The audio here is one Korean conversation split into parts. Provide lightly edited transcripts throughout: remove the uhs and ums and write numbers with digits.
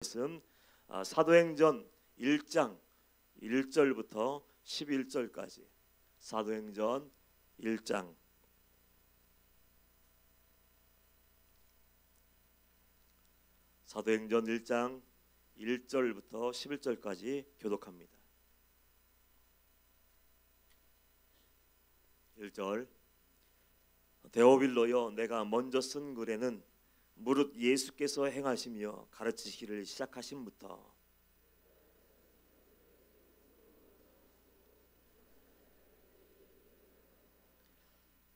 말씀 사도행전 1장 1절부터 11절까지 사도행전 1장 사도행전 1장 1절부터 11절까지 교독합니다. 1절 데오빌로여, 내가 먼저 쓴 글에는 무릇 예수께서 행하시며 가르치시기를 시작하심부터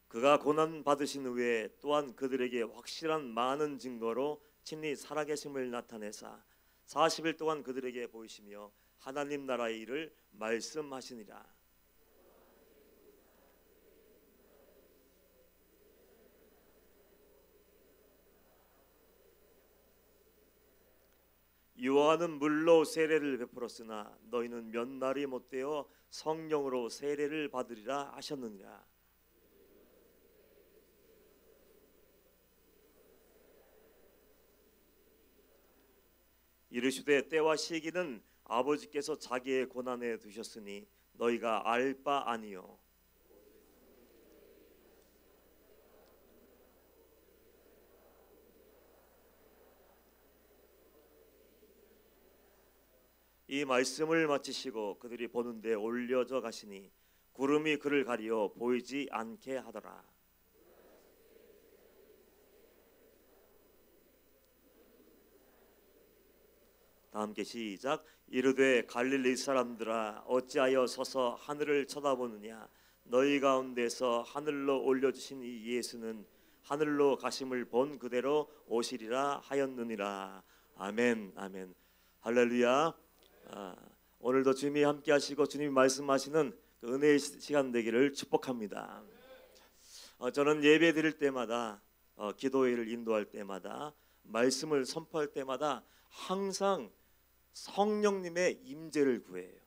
그가 고난 받으신 후에 또한 그들에게 확실한 많은 증거로 친히 살아계심을 나타내사 40일 동안 그들에게 보이시며 하나님 나라의 일을 말씀하시니라. 요한은 물로 세례를 베풀었으나 너희는 몇 날이 못되어 성령으로 세례를 받으리라 하셨느니라. 이르시되 때와 시기는 아버지께서 자기의 고난에 두셨으니 너희가 알 바 아니요. 이 말씀을 마치시고 그들이 보는데 올려져 가시니 구름이 그를 가리어 보이지 않게 하더라. 다 함께 시작. 이르되 갈릴리 사람들아, 어찌하여 서서 하늘을 쳐다보느냐. 너희 가운데서 하늘로 올려주신 이 예수는 하늘로 가심을 본 그대로 오시리라 하였느니라. 아멘. 아멘. 할렐루야. 오늘도 주님이 함께 하시고 주님이 말씀하시는 그 은혜의 시간 되기를 축복합니다. 저는 예배 드릴 때마다 기도회를 인도할 때마다 말씀을 선포할 때마다 항상 성령님의 임재를 구해요.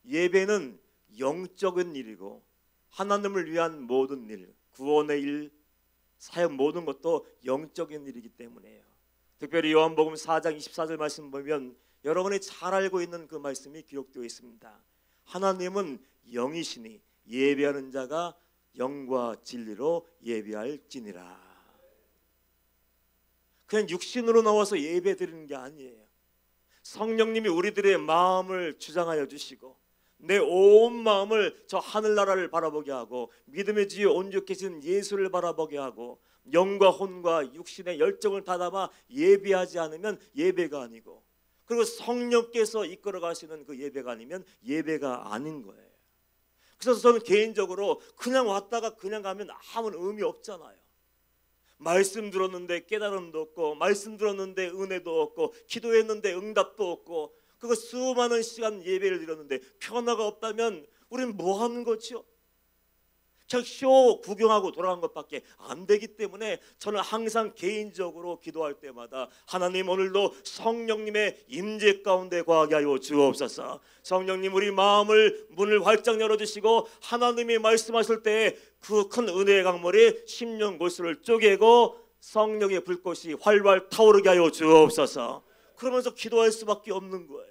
예배는 영적인 일이고 하나님을 위한 모든 일, 구원의 일, 사역 모든 것도 영적인 일이기 때문에요. 특별히 요한복음 4장 24절 말씀 보면 여러분이 잘 알고 있는 그 말씀이 기록되어 있습니다. 하나님은 영이시니 예배하는 자가 영과 진리로 예배할지니라. 그냥 육신으로 나와서 예배 드리는 게 아니에요. 성령님이 우리들의 마음을 주장하여 주시고 내 온 마음을 저 하늘나라를 바라보게 하고 믿음의 주에 온전히 계신 예수를 바라보게 하고 영과 혼과 육신의 열정을 다 담아 예배하지 않으면 예배가 아니고, 그리고 성령께서 이끌어 가시는 그 예배가 아니면 예배가 아닌 거예요. 그래서 저는 개인적으로 그냥 왔다가 그냥 가면 아무 의미 없잖아요. 말씀 들었는데 깨달음도 없고, 말씀 들었는데 은혜도 없고, 기도했는데 응답도 없고, 그거 수많은 시간 예배를 드렸는데 변화가 없다면 우리는 뭐 하는 거죠? 그냥 쇼 구경하고 돌아간 것밖에 안 되기 때문에 저는 항상 개인적으로 기도할 때마다 하나님, 오늘도 성령님의 임재 가운데 거하게 하여 주옵소서. 성령님, 우리 마음을 문을 활짝 열어주시고 하나님이 말씀하실 때 그 큰 은혜의 강물이 심령 골수를 쪼개고 성령의 불꽃이 활활 타오르게 하여 주옵소서. 그러면서 기도할 수밖에 없는 거예요.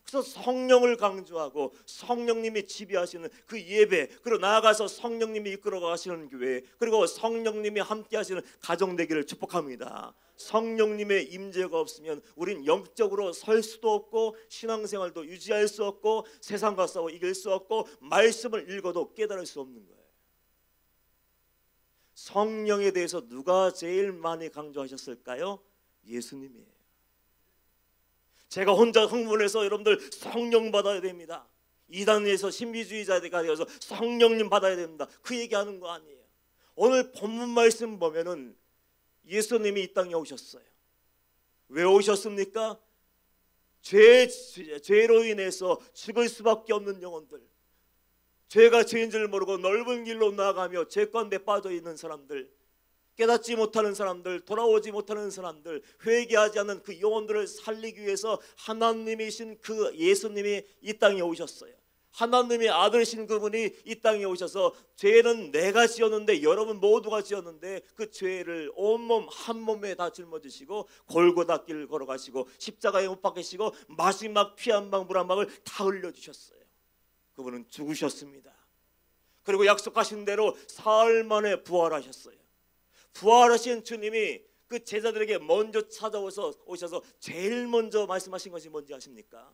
그래서 성령을 강조하고 성령님이 지배하시는 그 예배, 그리고 나아가서 성령님이 이끌어 가시는 교회, 그리고 성령님이 함께 하시는 가정 되기를 축복합니다. 성령님의 임재가 없으면 우린 영적으로 설 수도 없고 신앙생활도 유지할 수 없고 세상과 싸워 이길 수 없고 말씀을 읽어도 깨달을 수 없는 거예요. 성령에 대해서 누가 제일 많이 강조하셨을까요? 예수님이에요. 제가 혼자 흥분해서 여러분들 성령 받아야 됩니다, 이단에서 신비주의자가 되어서 성령님 받아야 됩니다, 그 얘기하는 거 아니에요. 오늘 본문 말씀 보면은 예수님이 이 땅에 오셨어요. 왜 오셨습니까? 죄로 인해서 죽을 수밖에 없는 영혼들, 죄가 죄인 줄 모르고 넓은 길로 나아가며 죄 가운데 빠져 있는 사람들, 깨닫지 못하는 사람들, 돌아오지 못하는 사람들, 회개하지 않는 그 영혼들을 살리기 위해서 하나님이신 그 예수님이 이 땅에 오셨어요. 하나님의 아들이신 그분이 이 땅에 오셔서 죄는 내가 지었는데 여러분 모두가 지었는데 그 죄를 온몸 한 몸에 다 짊어지시고 골고다 길을 걸어가시고 십자가에 못 박히시고 마지막 피 한 방 물 한 방울 다 흘려주셨어요. 그분은 죽으셨습니다. 그리고 약속하신 대로 사흘 만에 부활하셨어요. 부활하신 주님이 그 제자들에게 먼저 오셔서 제일 먼저 말씀하신 것이 뭔지 아십니까?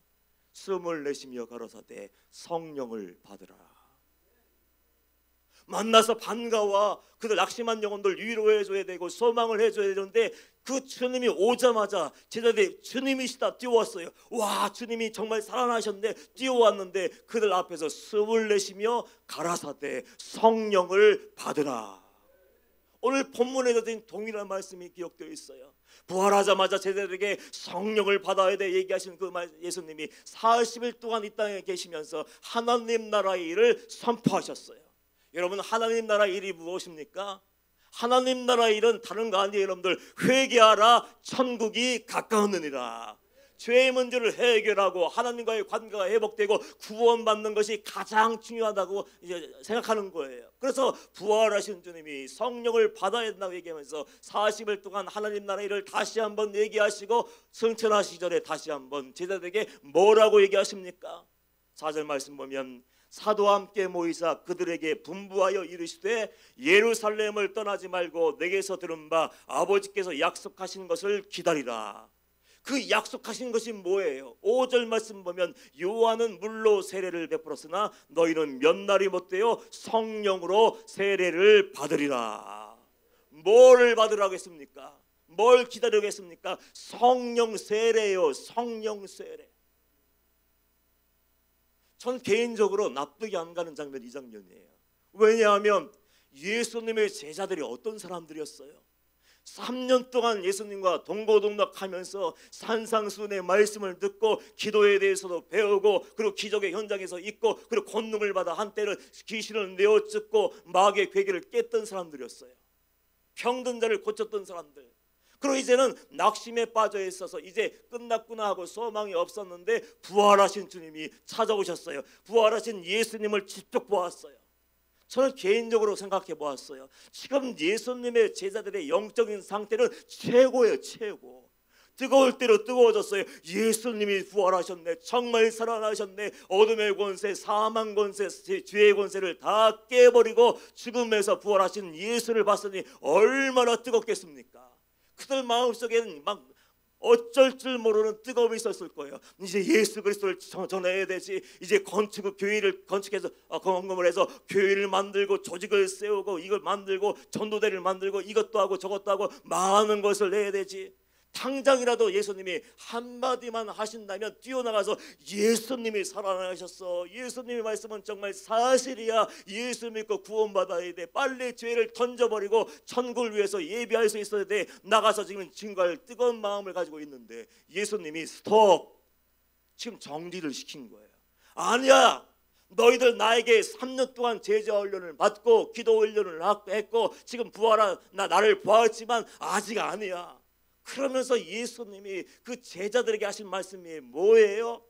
숨을 내쉬며 가로사대 성령을 받으라. 만나서 반가워 그들 낙심한 영혼들 위로해줘야 되고 소망을 해줘야 되는데 그 주님이 오자마자 제자들이 주님이시다 뛰어왔어요. 와, 주님이 정말 살아나셨네. 뛰어왔는데 그들 앞에서 숨을 내쉬며 가라사대 성령을 받으라. 오늘 본문에 드린 동일한 말씀이 기록되어 있어요. 부활하자마자 제자들에게 성령을 받아야 돼 얘기하신 그 예수님이 40일 동안 이 땅에 계시면서 하나님 나라의 일을 선포하셨어요. 여러분, 하나님 나라의 일이 무엇입니까? 하나님 나라의 일은 다른 거 아니에요. 여러분들, 회개하라 천국이 가까웠느니라. 죄의 문제를 해결하고 하나님과의 관계가 회복되고 구원받는 것이 가장 중요하다고 이제 생각하는 거예요. 그래서 부활하신 주님이 성령을 받아야 된다고 얘기하면서 40일 동안 하나님 나라의 일을 다시 한번 얘기하시고 승천하시기 전에 다시 한번 제자들에게 뭐라고 얘기하십니까? 4절 말씀 보면 사도와 함께 모이사 그들에게 분부하여 이르시되 예루살렘을 떠나지 말고 내게서 들은 바 아버지께서 약속하신 것을 기다리라. 그 약속하신 것이 뭐예요? 5절 말씀 보면 요한은 물로 세례를 베풀었으나 너희는 몇 날이 못되어 성령으로 세례를 받으리라. 뭘 받으라고 했습니까? 뭘 기다리라고 했습니까? 성령 세례요. 성령 세례. 전 개인적으로 납득이 안 가는 장면이 이 장면이에요. 왜냐하면 예수님의 제자들이 어떤 사람들이었어요? 3년 동안 예수님과 동고동락하면서 산상수훈의 말씀을 듣고 기도에 대해서도 배우고 그리고 기적의 현장에서 있고 그리고 권능을 받아 한때는 귀신을 내어쫓고 마귀의 괴계를 깼던 사람들이었어요. 병든 자를 고쳤던 사람들. 그리고 이제는 낙심에 빠져 있어서 이제 끝났구나 하고 소망이 없었는데 부활하신 주님이 찾아오셨어요. 부활하신 예수님을 직접 보았어요. 저는 개인적으로 생각해 보았어요. 지금 예수님의 제자들의 영적인 상태는 최고예요. 최고. 뜨거울 대로 뜨거워졌어요. 예수님이 부활하셨네. 정말 살아나셨네. 어둠의 권세, 사망 권세, 죄의 권세를 다 깨버리고 죽음에서 부활하신 예수를 봤으니 얼마나 뜨겁겠습니까? 그들 마음속에는 막 어쩔 줄 모르는 뜨거움이 있었을 거예요. 이제 예수 그리스도를 전해야 되지. 이제 교회를 건축해서 건금을 해서 교회를 만들고 조직을 세우고 이걸 만들고 전도대를 만들고 이것도 하고 저것도 하고 많은 것을 내야 되지. 당장이라도 예수님이 한마디만 하신다면 뛰어나가서 예수님이 살아나셨어. 예수님의 말씀은 정말 사실이야. 예수 믿고 구원받아야 돼. 빨리 죄를 던져버리고 천국을 위해서 예비할 수 있어야 돼. 나가서 지금 증거할 뜨거운 마음을 가지고 있는데 예수님이 스톱. 지금 정리를 시킨 거예요. 아니야. 너희들 나에게 3년 동안 제자 훈련을 받고 기도 훈련을 했고 지금 나를 부활했지만 아직 아니야. 그러면서 예수님이 그 제자들에게 하신 말씀이 뭐예요?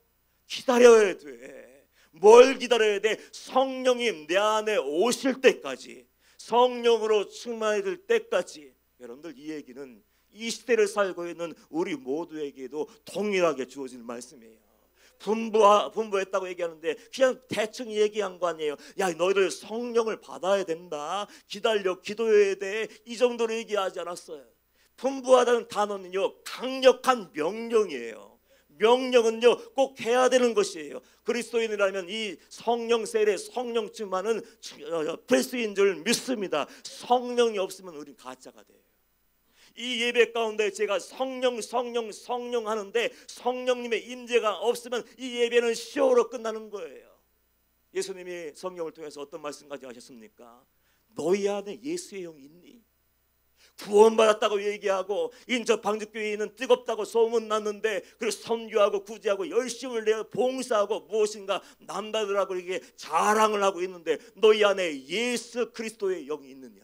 기다려야 돼. 뭘 기다려야 돼? 성령이 내 안에 오실 때까지, 성령으로 충만해질 때까지. 여러분들, 이 얘기는 이 시대를 살고 있는 우리 모두에게도 동일하게 주어진 말씀이에요. 분부했다고 얘기하는데 그냥 대충 얘기한 거 아니에요. 야, 너희들 성령을 받아야 된다. 기다려, 기도해야 돼. 이 정도로 얘기하지 않았어요. 분부하다는 단어는요, 강력한 명령이에요. 명령은요, 꼭 해야 되는 것이에요. 그리스도인이라면 이 성령 세례, 성령 충만은 필수인 줄 믿습니다. 성령이 없으면 우린 가짜가 돼요. 이 예배 가운데 제가 성령 하는데 성령님의 임재가 없으면 이 예배는 쇼로 끝나는 거예요. 예수님이 성령을 통해서 어떤 말씀까지 하셨습니까? 너희 안에 예수의 영이 있니? 구원받았다고 얘기하고 인접 방직교회는 뜨겁다고 소문났는데 그리고 선교하고 구제하고 열심을 내어 봉사하고 무엇인가 남다르라고 이게 자랑을 하고 있는데 너희 안에 예수 그리스도의 영이 있느냐?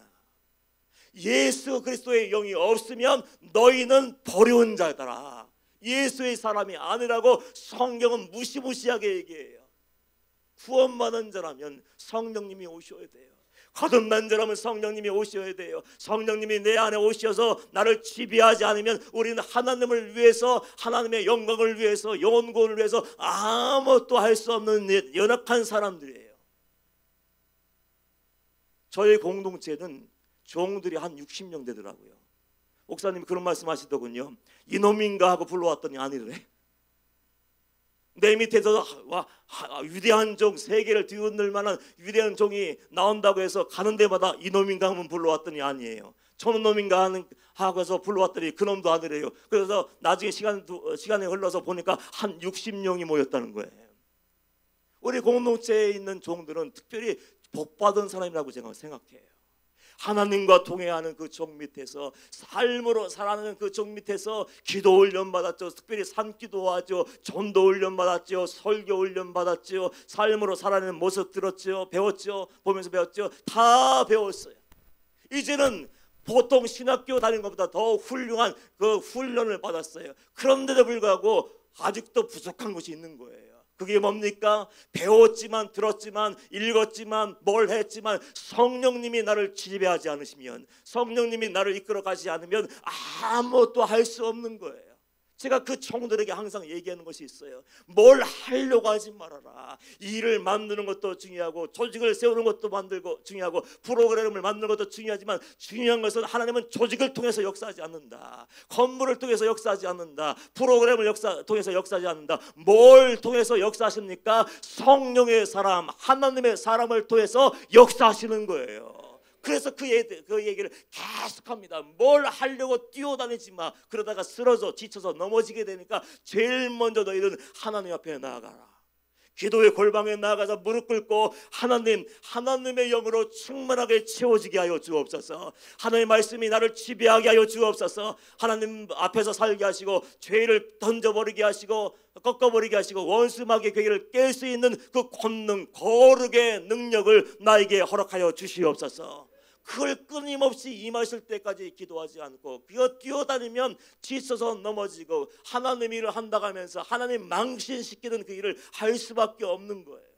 예수 그리스도의 영이 없으면 너희는 버려온 자더라. 예수의 사람이 아니라고 성경은 무시무시하게 얘기해요. 구원받은 자라면 성령님이 오셔야 돼요. 거듭난 자라면 성령님이 오셔야 돼요. 성령님이 내 안에 오셔서 나를 지배하지 않으면 우리는 하나님을 위해서, 하나님의 영광을 위해서, 영혼을 위해서 아무것도 할 수 없는 연약한 사람들이에요. 저희 공동체는 종들이 한 60명 되더라고요. 목사님이 그런 말씀하시더군요. 이놈인가 하고 불러왔더니 아니래. 내 밑에서 위대한 종, 세계를 뒤흔들 만한 위대한 종이 나온다고 해서 가는 데마다 이놈인가 하면 불러왔더니 아니에요. 저놈인가 하고서 불러왔더니 그놈도 아니래요. 그래서 나중에 시간이 흘러서 보니까 한 60명이 모였다는 거예요. 우리 공동체에 있는 종들은 특별히 복받은 사람이라고 제가 생각해요. 하나님과 동행하는 그 종 밑에서, 삶으로 살아가는 그 종 밑에서 기도 훈련 받았죠. 특별히 산기도하죠. 전도 훈련 받았죠. 설교 훈련 받았죠. 삶으로 살아가는 모습 들었죠. 배웠죠. 보면서 배웠죠. 다 배웠어요. 이제는 보통 신학교 다니는 것보다 더 훌륭한 그 훈련을 받았어요. 그런데도 불구하고 아직도 부족한 것이 있는 거예요. 그게 뭡니까? 배웠지만, 들었지만, 읽었지만, 뭘 했지만 성령님이 나를 지배하지 않으시면, 성령님이 나를 이끌어 가시지 않으면 아무것도 할 수 없는 거예요. 제가 그 종들에게 항상 얘기하는 것이 있어요. 뭘 하려고 하지 말아라. 일을 만드는 것도 중요하고, 조직을 세우는 것도 중요하고, 프로그램을 만드는 것도 중요하지만 중요한 것은 하나님은 조직을 통해서 역사하지 않는다. 건물을 통해서 역사하지 않는다. 프로그램을 통해서 역사하지 않는다. 뭘 통해서 역사하십니까? 성령의 사람, 하나님의 사람을 통해서 역사하시는 거예요. 그래서 그 얘기를 계속합니다. 뭘 하려고 뛰어다니지 마. 그러다가 쓰러져 지쳐서 넘어지게 되니까 제일 먼저 너희는 하나님 앞에 나아가라. 기도의 골방에 나아가서 무릎 꿇고 하나님의 영으로 충만하게 채워지게 하여 주옵소서. 하나님의 말씀이 나를 지배하게 하여 주옵소서. 하나님 앞에서 살게 하시고, 죄를 던져버리게 하시고, 꺾어버리게 하시고, 원수마귀의 괴계를 깰 수 있는 그 권능, 거룩의 능력을 나에게 허락하여 주시옵소서. 그걸 끊임없이 임하실 때까지 기도하지 않고 그거 뛰어다니면 지쳐서 넘어지고 하나님 일을 한다고 하면서 하나님 망신시키는 그 일을 할 수밖에 없는 거예요.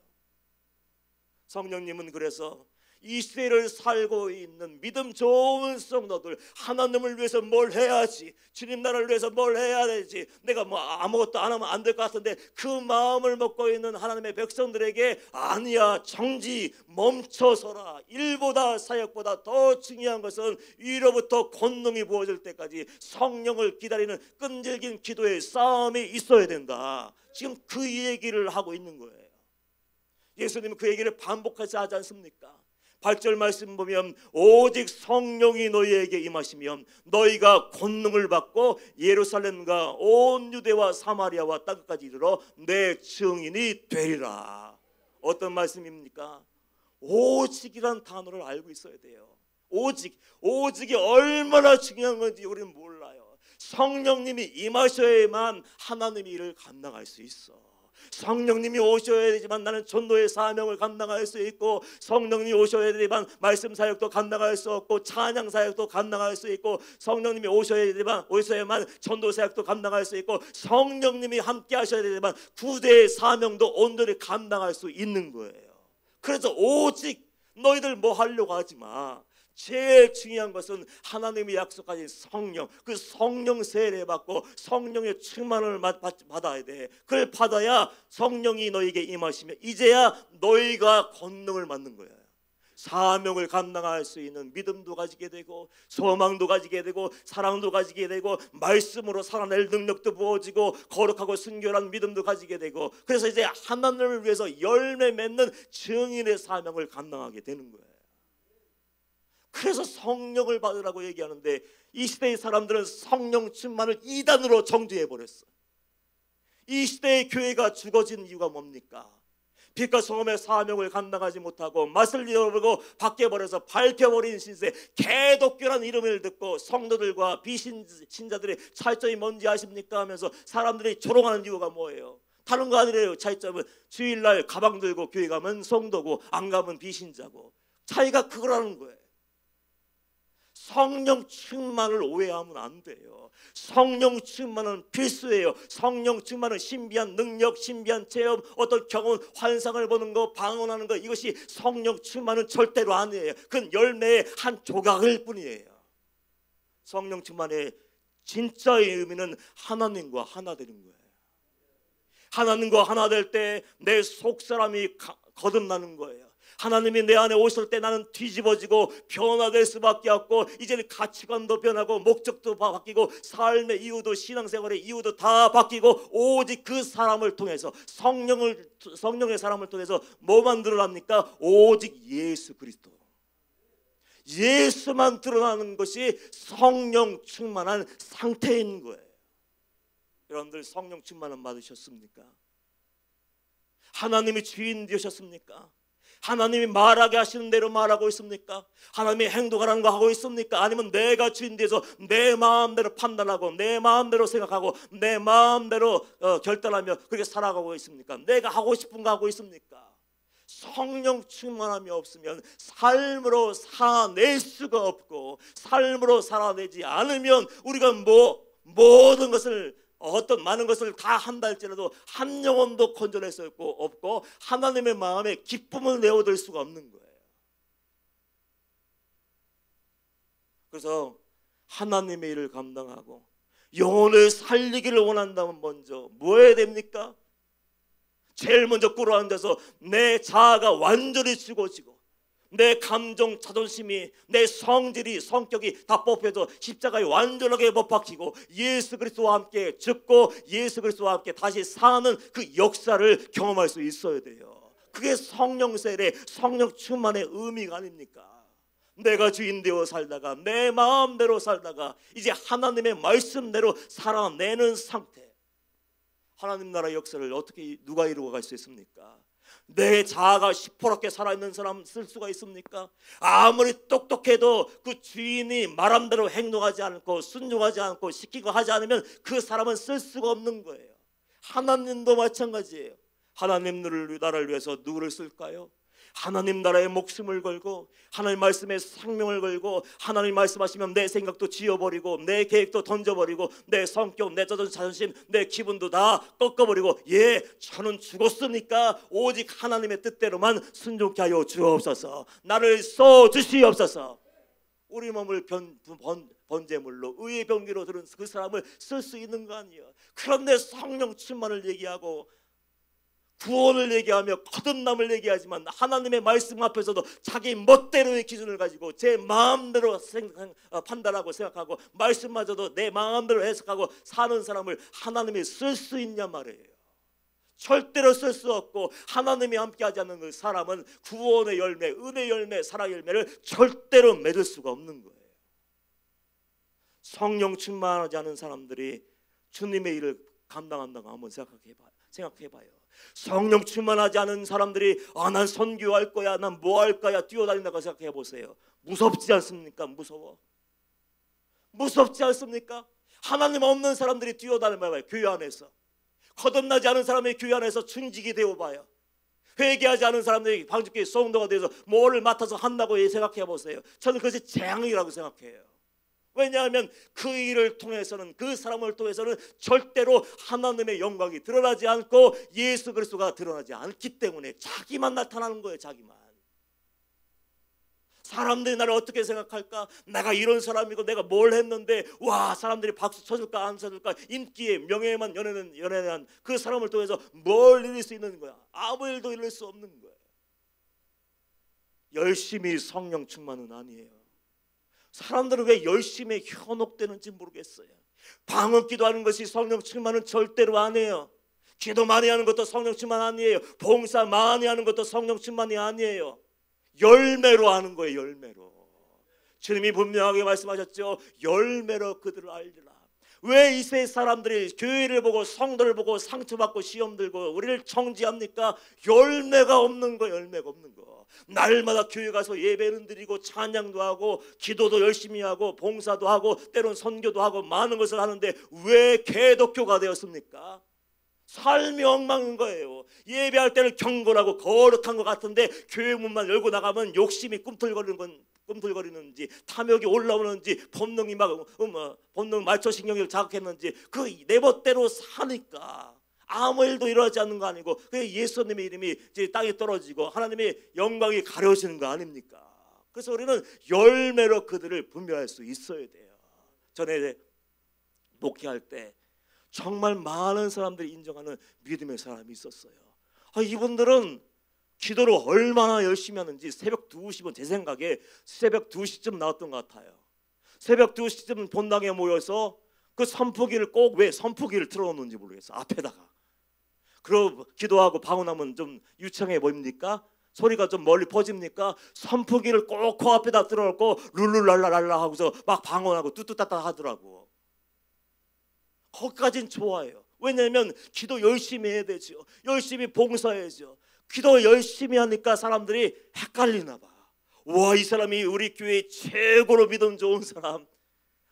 성령님은 그래서 이 시대를 살고 있는 믿음 좋은 성도들, 하나님을 위해서 뭘 해야지, 주님 나라를 위해서 뭘 해야 되지, 내가 뭐 아무것도 안 하면 안 될 것 같은데 그 마음을 먹고 있는 하나님의 백성들에게 아니야, 정지, 멈춰서라. 일보다 사역보다 더 중요한 것은 위로부터 권능이 부어질 때까지 성령을 기다리는 끈질긴 기도의 싸움이 있어야 된다. 지금 그 얘기를 하고 있는 거예요. 예수님은 그 얘기를 반복하지 하지 않습니까? 8절 말씀 보면 오직 성령이 너희에게 임하시면 너희가 권능을 받고 예루살렘과 온 유대와 사마리아와 땅끝까지 이르러 내 증인이 되리라. 어떤 말씀입니까? 오직이란 단어를 알고 있어야 돼요. 오직이 얼마나 중요한 건지 우리는 몰라요. 성령님이 임하셔야만 하나님의 일을 감당할 수 있어. 성령님이 오셔야 되지만 나는 전도의 사명을 감당할 수 있고, 성령님이 오셔야 되지만 말씀 사역도 감당할 수 없고, 찬양 사역도 감당할 수 있고, 성령님이 오셔야만 전도 사역도 감당할 수 있고, 성령님이 함께 하셔야 되지만 구대의 사명도 온전히 감당할 수 있는 거예요. 그래서 오직 너희들 뭐 하려고 하지 마. 제일 중요한 것은 하나님이 약속하신 성령, 그 성령 세례 받고 성령의 충만을 받아야 돼. 그걸 받아야 성령이 너에게 임하시면 이제야 너희가 권능을 받는 거예요. 사명을 감당할 수 있는 믿음도 가지게 되고, 소망도 가지게 되고, 사랑도 가지게 되고, 말씀으로 살아낼 능력도 부어지고, 거룩하고 순결한 믿음도 가지게 되고, 그래서 이제 하나님을 위해서 열매 맺는 증인의 사명을 감당하게 되는 거예요. 그래서 성령을 받으라고 얘기하는데 이 시대의 사람들은 성령 충만을 이단으로 정죄해 버렸어요. 이 시대의 교회가 죽어진 이유가 뭡니까? 빛과 소금의 사명을 감당하지 못하고 맛을 잃어버리고 바뀌어버려서 밟혀버린 신세, 개독교라는 이름을 듣고 성도들과 비신자들의 차이점이 뭔지 아십니까? 하면서 사람들이 조롱하는 이유가 뭐예요? 다른 거 아니래요. 차이점은 주일날 가방 들고 교회 가면 성도고 안 가면 비신자고, 차이가 그거라는 거예요. 성령 충만을 오해하면 안 돼요. 성령 충만은 필수예요. 성령 충만은 신비한 능력, 신비한 체험, 어떤 경험, 환상을 보는 거, 방언하는 거, 이것이 성령 충만은 절대로 아니에요. 그건 열매의 한 조각일 뿐이에요. 성령 충만의 진짜의 의미는 하나님과 하나 되는 거예요. 하나님과 하나 될 때 내 속사람이 거듭나는 거예요. 하나님이 내 안에 오실 때 나는 뒤집어지고 변화될 수밖에 없고, 이제는 가치관도 변하고 목적도 바뀌고 삶의 이유도 신앙생활의 이유도 다 바뀌고, 오직 그 사람을 통해서 성령의 사람을 통해서 뭐만 드러납니까? 오직 예수 그리스도. 예수만 드러나는 것이 성령 충만한 상태인 거예요. 여러분들 성령 충만은 받으셨습니까? 하나님이 주인 되셨습니까? 하나님이 말하게 하시는 대로 말하고 있습니까? 하나님이 행동하라는 거 하고 있습니까? 아니면 내가 주인 돼서 내 마음대로 판단하고 내 마음대로 생각하고 내 마음대로 결단하며 그렇게 살아가고 있습니까? 내가 하고 싶은 거 하고 있습니까? 성령 충만함이 없으면 삶으로 살아낼 수가 없고, 삶으로 살아내지 않으면 우리가 모든 것을, 어떤 많은 것을 다 한다 할지라도 한 영혼도 건져낼 수 없고 하나님의 마음에 기쁨을 내어드릴 수가 없는 거예요. 그래서 하나님의 일을 감당하고 영혼을 살리기를 원한다면 먼저 뭐 해야 됩니까? 제일 먼저 꿇어앉아서 내 자아가 완전히 죽어지고 내 감정, 자존심이, 내 성질이, 성격이 다 뽑혀서 십자가에 완전하게 못 박히고 예수 그리스도와 함께 죽고 예수 그리스도와 함께 다시 사는 그 역사를 경험할 수 있어야 돼요. 그게 성령 세례, 성령 충만의 의미가 아닙니까? 내가 주인 되어 살다가 내 마음대로 살다가 이제 하나님의 말씀대로 살아내는 상태. 하나님 나라 역사를 어떻게 누가 이루어 갈 수 있습니까? 내 자아가 시퍼렇게 살아있는 사람 쓸 수가 있습니까? 아무리 똑똑해도 그 주인이 말한 대로 행동하지 않고 순종하지 않고 시키고 하지 않으면 그 사람은 쓸 수가 없는 거예요. 하나님도 마찬가지예요. 하나님 나라를 위해서 누구를 쓸까요? 하나님 나라에 목숨을 걸고 하나님 말씀에 생명을 걸고 하나님 말씀하시면 내 생각도 지워버리고 내 계획도 던져버리고 내 성격, 내 자존심, 내 기분도 다 꺾어버리고 저는 죽었으니까 오직 하나님의 뜻대로만 순종케 하여 주옵소서. 나를 써주시옵소서. 우리 몸을 번제물로 의의 병기로 들은 그 사람을 쓸 수 있는 거 아니에요. 그런데 성령 충만을 얘기하고 구원을 얘기하며 거듭남을 얘기하지만 하나님의 말씀 앞에서도 자기 멋대로의 기준을 가지고 제 마음대로 판단하고 생각하고 말씀마저도 내 마음대로 해석하고 사는 사람을 하나님이 쓸 수 있냐 말이에요. 절대로 쓸 수 없고, 하나님이 함께하지 않는 그 사람은 구원의 열매, 은혜의 열매, 사랑의 열매를 절대로 맺을 수가 없는 거예요. 성령 충만하지 않은 사람들이 주님의 일을 감당한다고 한번 생각해봐요. 성령 충만하지 않은 사람들이 난 선교할 거야, 난 뭐 할 거야 뛰어다닌다고 생각해 보세요. 무섭지 않습니까? 무섭지 않습니까? 하나님 없는 사람들이 뛰어다녀봐요. 교회 안에서 거듭나지 않은 사람이 교회 안에서 충직이 되어봐요. 회개하지 않은 사람들이 방주교회 성도가 돼서 뭐를 맡아서 한다고 생각해 보세요. 저는 그것이 재앙이라고 생각해요. 왜냐하면 그 일을 통해서는, 그 사람을 통해서는 절대로 하나님의 영광이 드러나지 않고 예수 그리스도가 드러나지 않기 때문에 자기만 나타나는 거예요. 자기만. 사람들이 나를 어떻게 생각할까? 내가 이런 사람이고 내가 뭘 했는데 와, 사람들이 박수 쳐줄까 안 쳐줄까? 인기에 명예에만 연연한 그 사람을 통해서 뭘 이룰 수 있는 거야? 아무 일도 이룰 수 없는 거예요. 열심히 성령 충만은 아니에요. 사람들은 왜 열심히 현혹되는지 모르겠어요. 방언 기도하는 것이 성령 충만은 절대로 아니에요. 기도 많이 하는 것도 성령 충만 아니에요. 봉사 많이 하는 것도 성령 충만이 아니에요. 열매로 하는 거예요. 열매로. 주님이 분명하게 말씀하셨죠. 열매로 그들을 알리라. 왜 이 세상 사람들이 교회를 보고 성도를 보고 상처받고 시험 들고 우리를 정지합니까? 열매가 없는 거. 열매가 없는 거. 날마다 교회 가서 예배는 드리고 찬양도 하고 기도도 열심히 하고 봉사도 하고 때론 선교도 하고 많은 것을 하는데 왜 개독교가 되었습니까? 삶이 엉망인 거예요. 예배할 때는 경건하고 거룩한 것 같은데 교회 문만 열고 나가면 욕심이 꿈틀거리는지 탐욕이 올라오는지 본능이 본능 말초신경을 자극했는지 그 내멋대로 사니까 아무 일도 일어나지 않는 거 아니고 예수님의 이름이 이제 땅에 떨어지고 하나님의 영광이 가려지는 거 아닙니까? 그래서 우리는 열매로 그들을 분별할 수 있어야 돼요. 전에 목회할 때 정말 많은 사람들이 인정하는 믿음의 사람이 있었어요. 이분들은 기도를 얼마나 열심히 하는지 새벽 2시면 제 생각에 새벽 2시쯤 나왔던 것 같아요. 새벽 2시쯤 본당에 모여서 그 선포기를 꼭 왜 선포기를 틀어놓는지 모르겠어요. 앞에다가. 그리고 기도하고 방언하면 좀 유창해 보입니까? 소리가 좀 멀리 퍼집니까? 선포기를 꼭 코앞에다 틀어놓고 룰루랄라랄라 하고서 막 방언하고 뚜뚜따따 하더라고. 거기까진 좋아요. 왜냐하면 기도 열심히 해야 되죠. 열심히 봉사해야죠. 기도 열심히 하니까 사람들이 헷갈리나 봐. 와, 이 사람이 우리 교회 최고로 믿음 좋은 사람,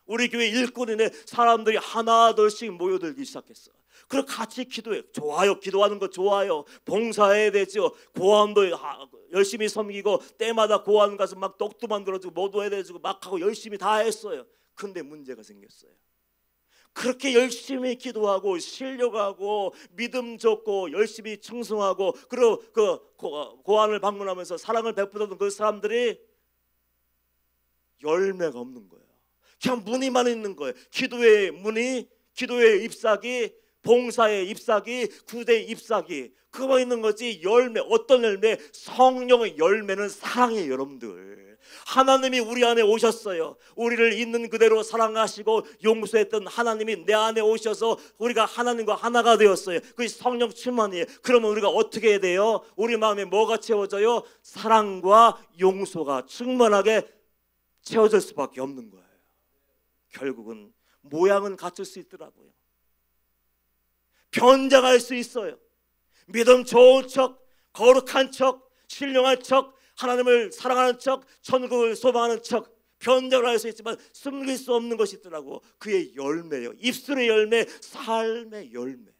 우리 교회 일꾼이네. 사람들이 하나둘씩 모여들기 시작했어. 그럼 같이 기도해. 좋아요. 기도하는 거 좋아요. 봉사해야 되죠. 고아원도 열심히 섬기고 때마다 고아원 가서 막 떡도 만들어주고 뭐도 해주고 막 하고 열심히 다 했어요. 근데 문제가 생겼어요. 그렇게 열심히 기도하고 신령하고 믿음 좋고 열심히 충성하고 그리고 그 고아원을 방문하면서 사랑을 베푸던 그 사람들이 열매가 없는 거예요. 그냥 문의만 있는 거예요. 기도의 문의, 기도의 잎사귀, 봉사의 잎사귀, 구대의 잎사귀, 그거 있는 거지. 열매, 어떤 열매? 성령의 열매는 사랑이에요. 여러분들, 하나님이 우리 안에 오셨어요. 우리를 있는 그대로 사랑하시고 용서했던 하나님이 내 안에 오셔서 우리가 하나님과 하나가 되었어요. 그게 성령 충만이에요. 그러면 우리가 어떻게 해야 돼요? 우리 마음에 뭐가 채워져요? 사랑과 용서가 충만하게 채워질 수밖에 없는 거예요. 결국은 모양은 갖출 수 있더라고요. 변장할 수 있어요. 믿음 좋은 척, 거룩한 척, 신령한 척, 하나님을 사랑하는 척, 천국을 소망하는 척 변장을 할 수 있지만 숨길 수 없는 것이 있더라고. 그의 열매요. 입술의 열매, 삶의 열매.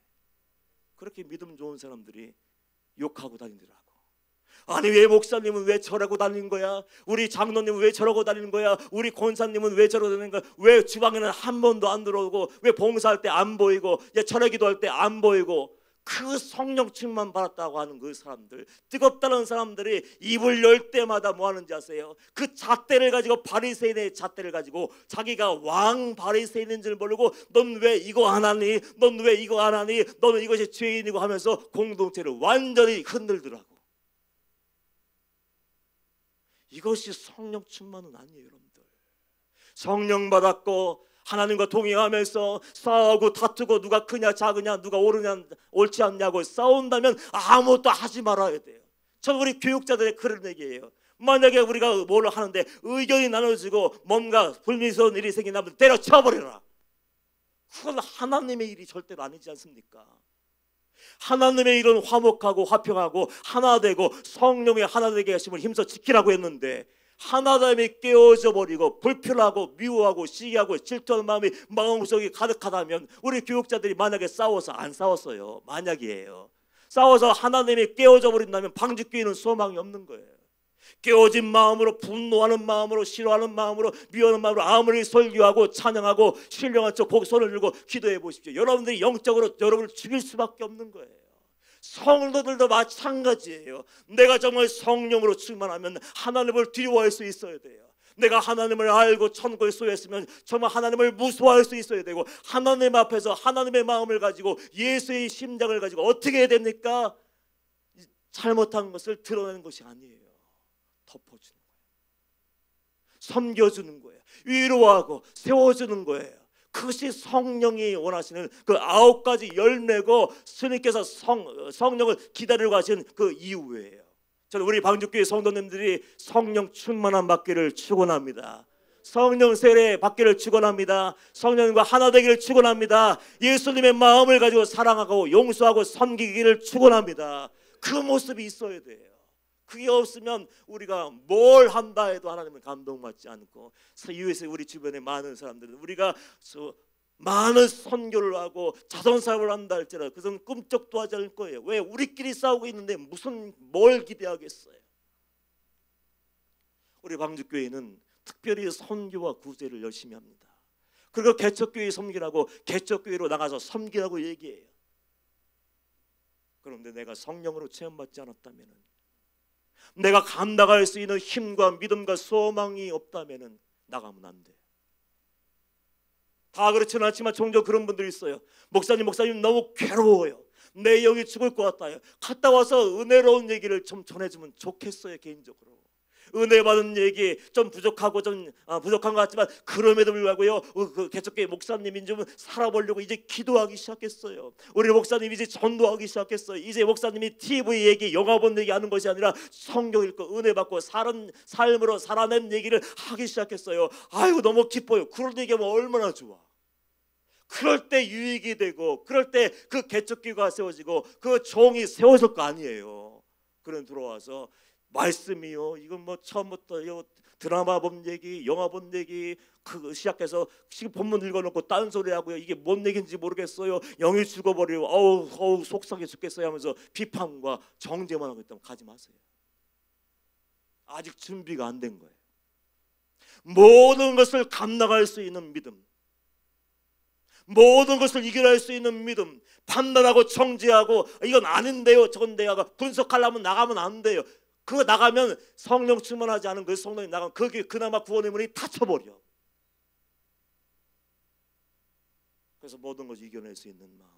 그렇게 믿음 좋은 사람들이 욕하고 다니더라고. 아니, 왜 목사님은 왜 저러고 다니는 거야? 우리 장로님은 왜 저러고 다니는 거야? 우리 권사님은 왜 저러고 다니는 거야? 왜 주방에는 한 번도 안 들어오고, 왜 봉사할 때 안 보이고, 철회 기도할 때 안 보이고. 그 성령 충만 받았다고 하는 그 사람들, 뜨겁다는 사람들이 입을 열 때마다 뭐 하는지 아세요? 그 잣대를 가지고, 바리새인의 잣대를 가지고 자기가 왕 바리새인인 줄 모르고 넌 왜 이거 안 하니? 넌 왜 이거 안 하니? 너는 이것이 죄인이고 하면서 공동체를 완전히 흔들더라고. 이것이 성령 충만은 아니에요. 여러분들, 성령 받았고 하나님과 동행하면서 싸우고 다투고 누가 크냐 작으냐 누가 옳으냐 옳지 않냐고 싸운다면 아무것도 하지 말아야 돼요. 저 우리 교육자들의 그런 얘기예요. 만약에 우리가 뭘 하는데 의견이 나눠지고 뭔가 불미스러운 일이 생긴다면 때려쳐버려라. 그건 하나님의 일이 절대로 아니지 않습니까? 하나님의 일은 화목하고 화평하고 하나 되고 성령의 하나 되게 하심을 힘써 지키라고 했는데, 하나됨이 깨어져 버리고 불편하고 미워하고 시기하고 질투하는 마음이 마음속에 가득하다면, 우리 교육자들이 만약에 싸워서, 안 싸웠어요, 만약이에요, 싸워서 하나님이 깨어져 버린다면 방직교회는 소망이 없는 거예요. 깨어진 마음으로, 분노하는 마음으로, 싫어하는 마음으로, 미워하는 마음으로 아무리 설교하고 찬양하고 신령한 척 고개 손을 들고 기도해 보십시오. 여러분들이 영적으로 여러분을 죽일 수밖에 없는 거예요. 성도들도 마찬가지예요. 내가 정말 성령으로 충만하면 하나님을 두려워할 수 있어야 돼요. 내가 하나님을 알고 천국에 소유했으면 정말 하나님을 무서워할 수 있어야 되고, 하나님 앞에서 하나님의 마음을 가지고 예수의 심장을 가지고 어떻게 해야 됩니까? 잘못한 것을 드러내는 것이 아니에요. 덮어주는 거예요. 섬겨주는 거예요. 위로하고 세워주는 거예요. 그것이 성령이 원하시는 그 9가지 열매고, 스님께서 성령을 기다리고 하신 그 이유예요. 저는 우리 방주교회 성도님들이 성령 충만한 받기를 축원합니다. 성령 세례 받기를 축원합니다. 성령과 하나 되기를 축원합니다. 예수님의 마음을 가지고 사랑하고 용서하고 섬기기를 축원합니다. 그 모습이 있어야 돼요. 그게 없으면 우리가 뭘 한다 해도 하나님은 감동받지 않고, 이웃에 우리 주변에 많은 사람들은 우리가 많은 선교를 하고 자선사업을 한다 할지라도 그것은 꿈쩍도 하지 않을 거예요. 왜? 우리끼리 싸우고 있는데 무슨 뭘 기대하겠어요. 우리 방주교회는 특별히 선교와 구제를 열심히 합니다. 그리고 개척교회 섬기라고 개척교회로 나가서 섬기라고 얘기해요. 그런데 내가 성령으로 체험받지 않았다면, 내가 감당할 수 있는 힘과 믿음과 소망이 없다면 나가면 안 돼요. 다 그렇지는 않지만 종종 그런 분들이 있어요. 목사님 너무 괴로워요. 내 영이 죽을 것 같아요. 갔다 와서 은혜로운 얘기를 좀 전해주면 좋겠어요. 개인적으로 은혜 받은 얘기 좀 부족하고 좀 부족한 것 같지만 그럼에도 불구하고요, 그 개척교회 목사님이 좀 살아보려고 이제 기도하기 시작했어요. 우리 목사님이 이제 전도하기 시작했어요. 이제 목사님이 TV 얘기, 영화본 얘기 하는 것이 아니라 성경 읽고 은혜 받고 삶으로 살아낸 얘기를 하기 시작했어요. 아이고 너무 기뻐요. 그런 얘기하면 얼마나 좋아. 그럴 때 유익이 되고, 그럴 때 그 개척교회가 세워지고 그 종이 세워질 거 아니에요. 그런 들어와서 말씀이요, 이건 뭐 처음부터 드라마 본 얘기, 영화 본 얘기 그 시작해서 지금 본문 읽어놓고 딴소리 하고요, 이게 뭔 얘기인지 모르겠어요, 영이 죽어버리고 어우 속상해 죽겠어요 하면서 비판과 정죄만 하고 있다면 가지 마세요. 아직 준비가 안 된 거예요. 모든 것을 감당할 수 있는 믿음, 모든 것을 이겨낼 수 있는 믿음, 판단하고 정죄하고 이건 아닌데요 저건데요 분석하려면 나가면 안 돼요. 그거 나가면 성령 충만하지 않은 그 성령이 나가면 그게 그나마 구원의 문이 닫혀버려. 그래서 모든 것을 이겨낼 수 있는 마음,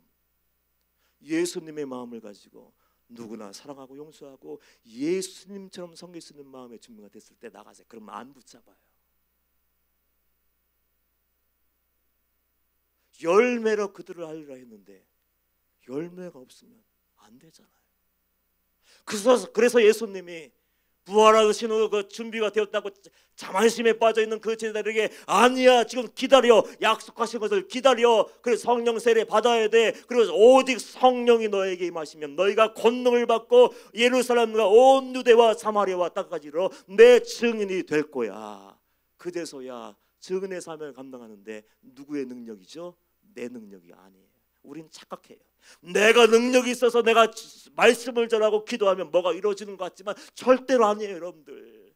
예수님의 마음을 가지고 누구나 사랑하고 용서하고 예수님처럼 섬길 수 있는 마음의 준비가 됐을 때 나가세요. 그러면 안 붙잡아요. 열매로 그들을 알리라 했는데 열매가 없으면 안 되잖아요. 그래서 예수님이 부활하신 후 그 준비가 되었다고 자만심에 빠져있는 그 제자들에게 아니야, 지금 기다려, 약속하신 것을 기다려, 그래서 성령 세례 받아야 돼, 그리고 오직 성령이 너에게 임하시면 너희가 권능을 받고 예루살렘과 온 유대와 사마리아와 땅까지로 내 증인이 될 거야. 그제서야 증인의 사명을 감당하는데 누구의 능력이죠? 내 능력이 아니에요. 우린 착각해요. 내가 능력이 있어서 내가 말씀을 전하고 기도하면 뭐가 이루어지는 것 같지만 절대로 아니에요. 여러분들,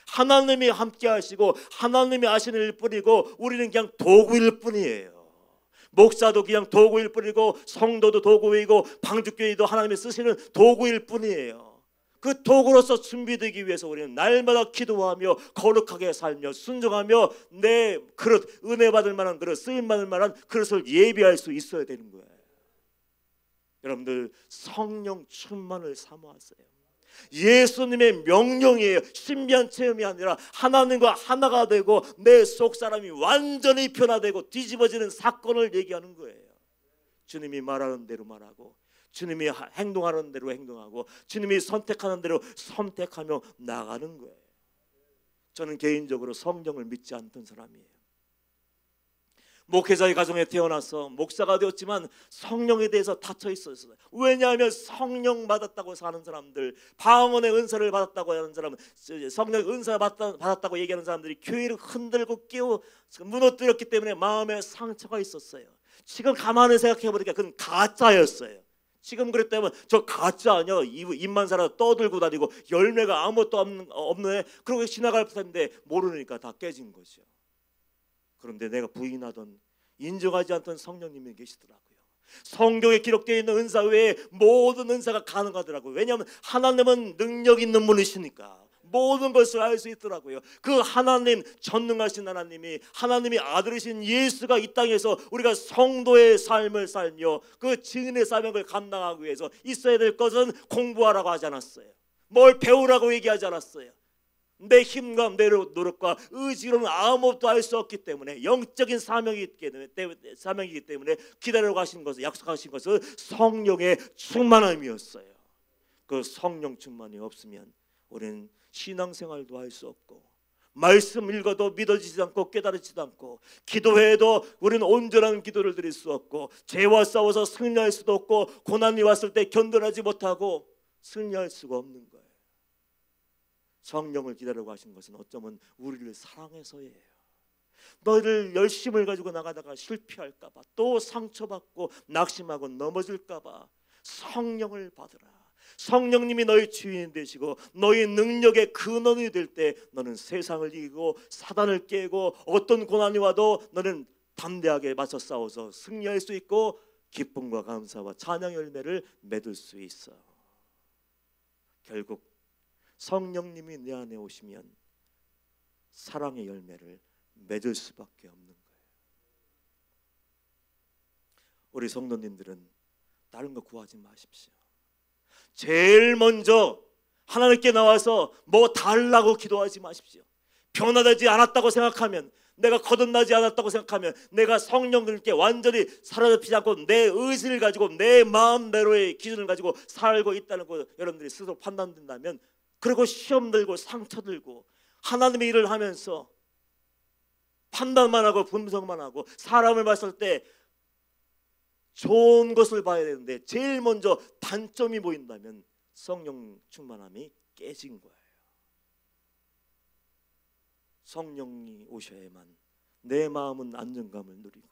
하나님이 함께 하시고 하나님이 하시는 일뿐이고 우리는 그냥 도구일 뿐이에요. 목사도 그냥 도구일 뿐이고 성도도 도구이고 방주교회도 하나님이 쓰시는 도구일 뿐이에요. 그 도구로서 준비되기 위해서 우리는 날마다 기도하며 거룩하게 살며 순종하며 내 그릇, 은혜 받을 만한 그릇, 쓰임 받을 만한 그릇을 예비할 수 있어야 되는 거예요. 여러분들, 성령 충만을 사모하세요. 예수님의 명령이에요. 신비한 체험이 아니라 하나님과 하나가 되고 내 속사람이 완전히 변화되고 뒤집어지는 사건을 얘기하는 거예요. 주님이 말하는 대로 말하고 주님이 행동하는 대로 행동하고 주님이 선택하는 대로 선택하며 나가는 거예요. 저는 개인적으로 성령을 믿지 않던 사람이에요. 목회자의 가정에 태어나서 목사가 되었지만 성령에 대해서 닫혀 있었어요. 왜냐하면 성령 받았다고 사는 사람들, 방언의 은사를 받았다고 하는 사람, 성령의 은사 받았다고 얘기하는 사람들이 교회를 흔들고 끼워 무너뜨렸기 때문에 마음에 상처가 있었어요. 지금 가만히 생각해보니까 그건 가짜였어요. 지금 그랬다면 저 가짜 아니야, 입만 살아 떠들고 다니고 열매가 아무것도 없네, 그러고 지나갈 텐데 모르니까 다 깨진 거죠. 그런데 내가 부인하던, 인정하지 않던 성령님이 계시더라고요. 성경에 기록되어 있는 은사 외에 모든 은사가 가능하더라고요. 왜냐하면 하나님은 능력 있는 분이시니까 모든 것을 알 수 있더라고요. 그 하나님, 전능하신 하나님이, 하나님이 아들이신 예수가 이 땅에서 우리가 성도의 삶을 살며 그 증인의 사명을 감당하기 위해서 있어야 될 것은 공부하라고 하지 않았어요. 뭘 배우라고 얘기하지 않았어요. 내 힘과 내 노력과 의지로는 아무것도 할 수 없기 때문에 영적인 사명이기 때문에 기다리라고 하신 것은, 약속하신 것은 성령의 충만함이었어요. 그 성령 충만이 없으면 우리는 신앙생활도 할 수 없고 말씀 읽어도 믿어지지 않고 깨달아지지 않고 기도해도 우리는 온전한 기도를 드릴 수 없고 죄와 싸워서 승리할 수도 없고 고난이 왔을 때 견뎌내지 못하고 승리할 수가 없는 거예요. 성령을 기다리고 하신 것은 어쩌면 우리를 사랑해서예요. 너희들 열심을 가지고 나가다가 실패할까 봐, 또 상처받고 낙심하고 넘어질까 봐 성령을 받으라. 성령님이 너희 주인 되시고 너희 능력의 근원이 될 때 너는 세상을 이기고 사단을 깨고 어떤 고난이 와도 너는 담대하게 맞서 싸워서 승리할 수 있고 기쁨과 감사와 찬양 열매를 맺을 수 있어. 결국 성령님이 내 안에 오시면 사랑의 열매를 맺을 수밖에 없는 거예요. 우리 성도님들은 다른 거 구하지 마십시오. 제일 먼저 하나님께 나와서 뭐 달라고 기도하지 마십시오. 변화되지 않았다고 생각하면, 내가 거듭나지 않았다고 생각하면, 내가 성령님께 완전히 사로잡히지 않고 내 의지를 가지고 내 마음대로의 기준을 가지고 살고 있다는 거 여러분들이 스스로 판단된다면, 그리고 시험 들고 상처 들고 하나님의 일을 하면서 판단만 하고 분석만 하고 사람을 봤을 때 좋은 것을 봐야 되는데 제일 먼저 단점이 보인다면 성령 충만함이 깨진 거예요. 성령이 오셔야만 내 마음은 안정감을 누리고,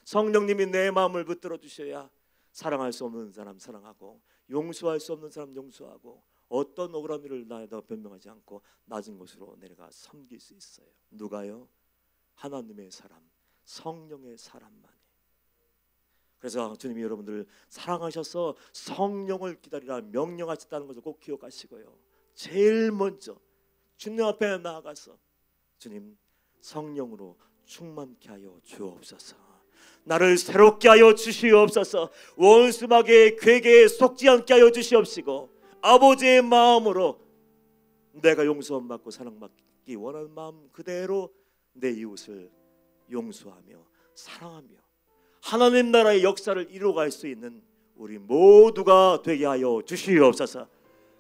성령님이 내 마음을 붙들어 주셔야 사랑할 수 없는 사람 사랑하고, 용서할 수 없는 사람 용서하고, 어떤 억울한 일을 나에다 변명하지 않고 낮은 곳으로 내려가 섬길 수 있어요. 누가요? 하나님의 사람, 성령의 사람만이. 그래서 주님이 여러분들을 사랑하셔서 성령을 기다리라 명령하셨다는 것을 꼭 기억하시고요. 제일 먼저 주님 앞에 나아가서 주님, 성령으로 충만케 하여 주옵소서. 나를 새롭게 하여 주시옵소서. 원수마귀의 괴계에 속지 않게 하여 주시옵시고, 아버지의 마음으로 내가 용서함 받고 사랑받기 원하는 마음 그대로 내 이웃을 용서하며 사랑하며 하나님 나라의 역사를 이루어갈 수 있는 우리 모두가 되게 하여 주시옵소서.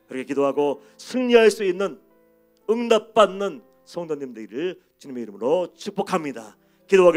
그렇게 기도하고 승리할 수 있는, 응답받는 성도님들을 주님의 이름으로 축복합니다. 기도하겠습니다.